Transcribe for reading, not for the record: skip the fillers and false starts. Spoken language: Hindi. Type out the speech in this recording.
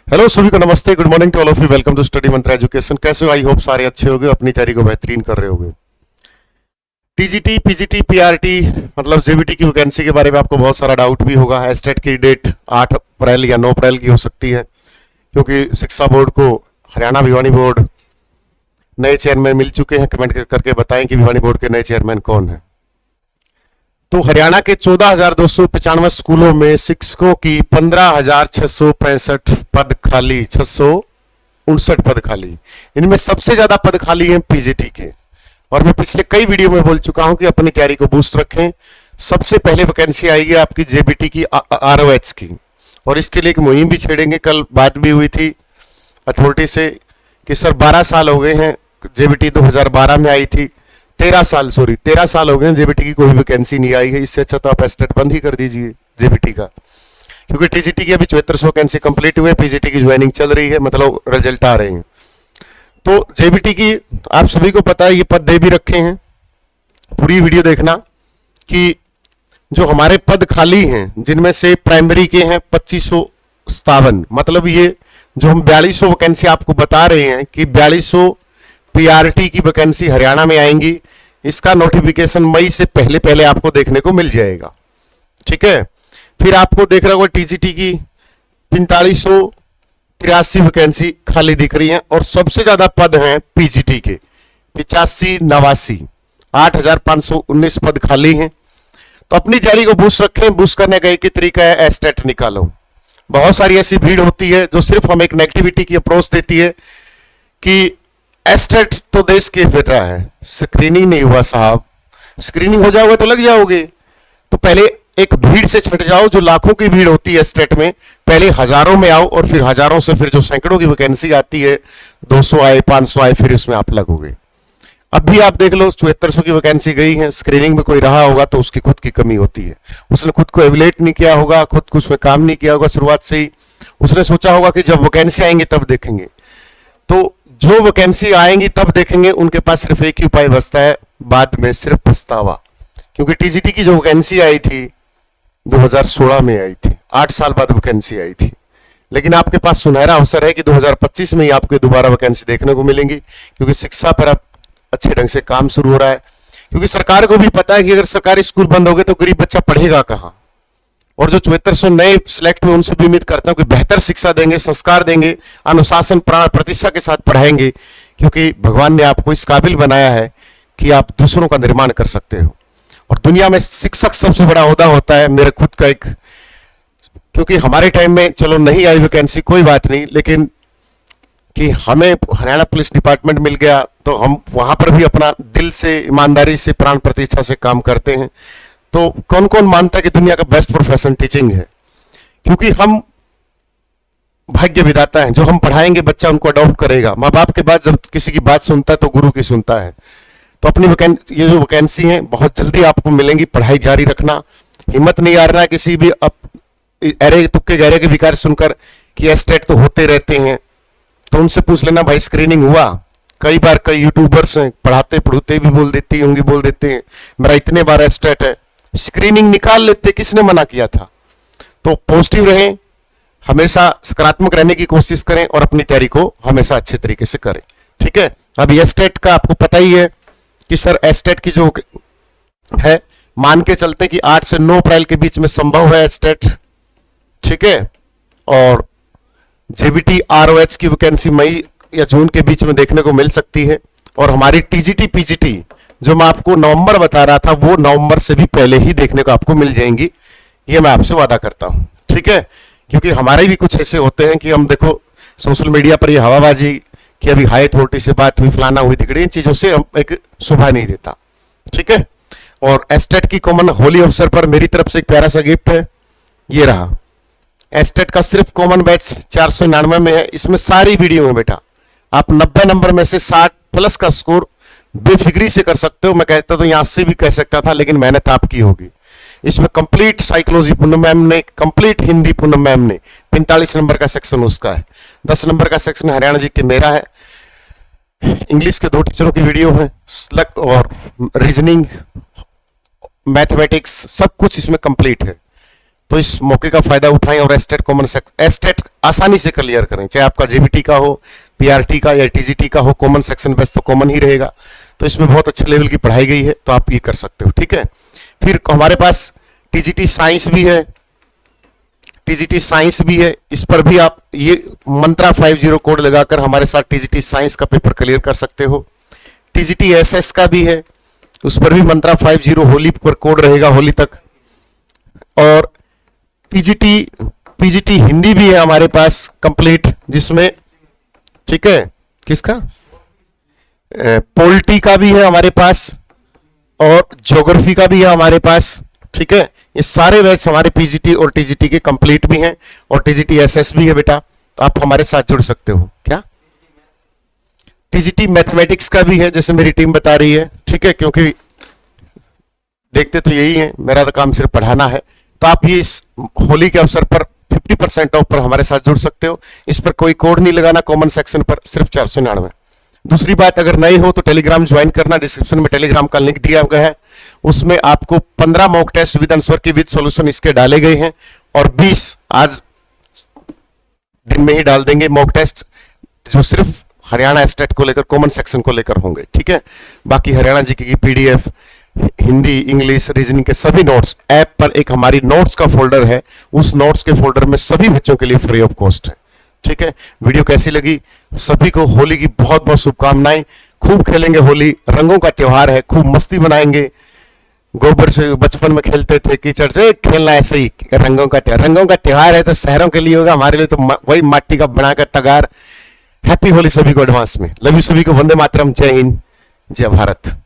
हेलो सभी को नमस्ते, good morning to all of you. Welcome to study Mantra education. कैसे हो? आई होप सारे अच्छे होंगे, अपनी तैयारी को बेहतरीन कर रहे होंगे। टीजीटी, पीजीटी, पीआरटी मतलब जेबीटी की वैकेंसी के बारे में आपको बहुत सारा डाउट भी होगा। एस्टेट की डेट 8 अप्रैल या 9 अप्रैल की हो सकती है, क्योंकि शिक्षा बोर्ड को हरियाणा भिवानी बोर्ड नए चेयरमैन मिल चुके हैं। कमेंट करके बताएं कि भिवानी बोर्ड के नए चेयरमैन कौन है। तो हरियाणा के 14,295 स्कूलों में शिक्षकों की 15,665 पद खाली, 659 पद खाली। इनमें सबसे ज्यादा पद खाली हैं पीजीटी के। और मैं पिछले कई वीडियो में बोल चुका हूं कि अपनी तैयारी को बूस्ट रखें। सबसे पहले वैकेंसी आएगी आपकी जेबीटी की, आरओएच की, और इसके लिए एक मुहिम भी छेड़ेंगे। कल बात भी हुई थी अथॉरिटी से कि सर 12 साल हो गए हैं, जेबीटी 2012 में आई थी, 13 साल हो गए जेबीटी की कोई वैकेंसी नहीं आई है। इससे अच्छा तो आप एस्टेट बंद ही कर दीजिए जेबीटी का, क्योंकि टीजीटी की अभी 7400 वैकेंसी कंप्लीट हुए, पीजीटी की ज्वाइनिंग चल रही है, मतलब रिजल्ट आ रहे हैं। तो जेबीटी की आप सभी को पता है ये पद दे भी रखे हैं। पूरी वीडियो देखना कि जो हमारे पद खाली हैं, जिनमें से प्राइमरी के हैं 2557, मतलब ये जो हम 4200 वैकेंसी आपको बता रहे हैं कि 4200 पीआरटी की वैकेंसी हरियाणा में आएंगी। इसका नोटिफिकेशन मई से पहले पहले आपको देखने को मिल जाएगा, ठीक है। फिर आपको देख रहा होगा टीजीटी की 4583 वैकेंसी खाली दिख रही हैं, और सबसे ज्यादा पद हैं पीजीटी के 8589, 8519 पद खाली हैं। तो अपनी तैयारी को बूस्ट रखें। बूस्ट करने का एक ही तरीका है, एस्टेट निकालो। बहुत सारी ऐसी भीड़ होती है जो सिर्फ हमें एक नेगेटिविटी की अप्रोच देती है कि एस्टेट तो देश के बेटा है, स्क्रीनिंग नहीं हुआ साहब। स्क्रीनिंग हो जाओगे तो लग जाओगे। तो पहले एक भीड़ से छट जाओ, जो लाखों की भीड़ होती है एस्टेट में, पहले हजारों में आओ, और फिर हजारों से फिर जो सैकड़ों की वैकेंसी आती है, 200 आए, 500 आए, फिर इसमें आप लगोगे। अब भी आप देख लो 7400 की वैकेंसी गई है, स्क्रीनिंग में कोई रहा होगा तो उसकी खुद की कमी होती है। उसने खुद को एवेल्यूएट नहीं किया होगा, खुद को उसमें काम नहीं किया होगा शुरुआत से ही। उसने सोचा होगा कि जब वैकेंसी आएंगे तब देखेंगे। तो जो वैकेंसी आएंगी तब देखेंगे, उनके पास सिर्फ एक ही उपाय बचता है, बाद में सिर्फ पछतावा। क्योंकि टीजीटी की जो वैकेंसी आई थी 2016 में आई थी, 8 साल बाद वैकेंसी आई थी। लेकिन आपके पास सुनहरा अवसर है कि 2025 में ही आपको दोबारा वैकेंसी देखने को मिलेंगी, क्योंकि शिक्षा पर अब अच्छे ढंग से काम शुरू हो रहा है। क्योंकि सरकार को भी पता है कि अगर सरकारी स्कूल बंद हो गए तो गरीब बच्चा पढ़ेगा कहां। और जो 7400 नए सिलेक्ट हुए, उनसे भी उम्मीद करता हूं कि बेहतर शिक्षा देंगे, संस्कार देंगे, अनुशासन प्राण प्रतिष्ठा के साथ पढ़ाएंगे, क्योंकि भगवान ने आपको इस काबिल बनाया है कि आप दूसरों का निर्माण कर सकते हो। और दुनिया में शिक्षक सबसे बड़ा ओहदा होता है। मेरे खुद का एक, क्योंकि हमारे टाइम में चलो नहीं आई वैकेंसी, कोई बात नहीं, लेकिन कि हमें हरियाणा पुलिस डिपार्टमेंट मिल गया तो हम वहां पर भी अपना दिल से, ईमानदारी से, प्राण प्रतिष्ठा से काम करते हैं। तो कौन कौन मानता है कि दुनिया का बेस्ट प्रोफेशन टीचिंग है? क्योंकि हम भाग्य विधाता हैं। जो हम पढ़ाएंगे बच्चा उनको अडॉप्ट करेगा। माँ बाप के बाद जब किसी की बात सुनता है तो गुरु की सुनता है। तो अपनी ये जो वैकेंसी है बहुत जल्दी आपको मिलेंगी। पढ़ाई जारी रखना, हिम्मत नहीं हारना है किसी भी अरे तुक्के गहरे के विकार सुनकर कि एस्टेट तो होते रहते हैं। तो उनसे पूछ लेना, भाई स्क्रीनिंग हुआ? कई बार कई यूट्यूबर्स हैं, पढ़ाते पढ़ते भी बोल देते हैं मेरा इतने बार एस्टेट है। स्क्रीनिंग निकाल लेते, किसने मना किया था? तो पॉजिटिव रहें, हमेशा सकारात्मक रहने की कोशिश करें, और अपनी तैयारी को हमेशा अच्छे तरीके से करें, ठीक है। अब एस्टेट का आपको पता ही है कि सर एस्टेट की जो है, मान के चलते कि 8 से 9 अप्रैल के बीच में संभव है एस्टेट, ठीक है। और जेबीटी आरओएच की वैकेंसी मई या जून के बीच में देखने को मिल सकती है। और हमारी टीजीटी पीजीटी जो मैं आपको नवंबर बता रहा था, वो नवंबर से भी पहले ही देखने को आपको मिल जाएंगी, ये मैं आपसे वादा करता हूं, ठीक है। क्योंकि हमारे भी कुछ ऐसे होते हैं कि हम देखो सोशल मीडिया पर ये हवाबाजी कि अभी हाई अथॉरिटी से बात हुई, फलाना हुई, दिखड़ी, इन चीजों से हम एक शोभा नहीं देता, ठीक है। और एस्टेट की कॉमन होली अवसर पर मेरी तरफ से एक प्यारा सा गिफ्ट है, ये रहा। एस्टेट का सिर्फ कॉमन बैच 499 में है। इसमें सारी वीडियो है बेटा। आप 90 नंबर में से 60 प्लस का स्कोर बेफिक्री से कर सकते हो। मैं कहता तो यहां से भी कह सकता था, लेकिन मेहनत आपकी होगी। इसमें कंप्लीट साइकोलॉजी पूनम मैम ने, कंप्लीट हिंदी पूनम मैम ने, 45 नंबर का सेक्शन उसका है, 10 नंबर का सेक्शन हरियाणा जी के मेरा है, इंग्लिश के 2 टीचरों की वीडियो है, और रीजनिंग, मैथमेटिक्स, सब कुछ इसमें कंप्लीट है। तो इस मौके का फायदा उठाएं और एस्टेट कॉमन एस्टेट आसानी से क्लियर करें, चाहे आपका जेबीटी का हो, पीआरटी का या टीजीटी का हो। कॉमन सेक्शन बेस तो कॉमन ही रहेगा, तो इसमें बहुत अच्छे लेवल की पढ़ाई गई है, तो आप ये कर सकते हो। ठीक है, फिर हमारे पास टीजीटी साइंस भी है, टीजीटी साइंस भी है। इस पर भी आप ये मंत्रा 50 कोड लगाकर हमारे साथ टीजीटी साइंस का पेपर क्लियर कर सकते हो। टीजीटी एसएस का भी है, उस पर भी मंत्रा 50 होली पर कोड रहेगा, होली तक। और पीजीटी हिंदी भी है हमारे पास कंप्लीट, जिसमें ठीक है किसका पॉलिटी का भी है हमारे पास और ज्योग्राफी का भी है हमारे पास। ठीक है, ये सारे बैच हमारे पीजीटी और टीजीटी के कंप्लीट भी हैं, और टीजीटी एसएस भी है बेटा, तो आप हमारे साथ जुड़ सकते हो। क्या टीजीटी मैथमेटिक्स का भी है, जैसे मेरी टीम बता रही है। ठीक है, क्योंकि देखते तो यही है, मेरा तो काम सिर्फ पढ़ाना है। तो आप ये इस होली के अवसर पर 50% ऑफ पर हमारे साथ जुड़ सकते हो। इस पर कोई कोड नहीं लगाना, कॉमन सेक्शन पर सिर्फ 499। दूसरी बात, अगर नए हो तो टेलीग्राम ज्वाइन करना, डिस्क्रिप्शन में टेलीग्राम का लिंक दिया गया है, उसमें आपको 15 मॉक टेस्ट विद आंसर के विद सॉल्यूशन इसके डाले गए हैं, और 20 आज दिन में ही डाल देंगे मॉक टेस्ट, जो सिर्फ हरियाणा स्टेट को लेकर, कॉमन सेक्शन को लेकर होंगे। ठीक है, बाकी हरियाणा जीके की पीडीएफ, हिंदी, इंग्लिश, रीजनिंग के सभी नोट्स ऐप पर एक हमारी नोट्स का फोल्डर है, उस नोट्स के फोल्डर में सभी बच्चों के लिए फ्री ऑफ कॉस्ट है। ठीक है, वीडियो कैसी लगी? सभी को होली की बहुत बहुत शुभकामनाएं। खूब खेलेंगे होली, रंगों का त्योहार है, खूब मस्ती बनाएंगे। गोबर से बचपन में खेलते थे, कीचड़ से खेलना, ऐसे ही रंगों का त्योहार है, तो शहरों के लिए होगा, हमारे लिए तो वही माटी का बनाकर तगार। हैप्पी होली सभी को एडवांस में। लव यू सभी को, वंदे मातरम, जय हिंद, जय भारत।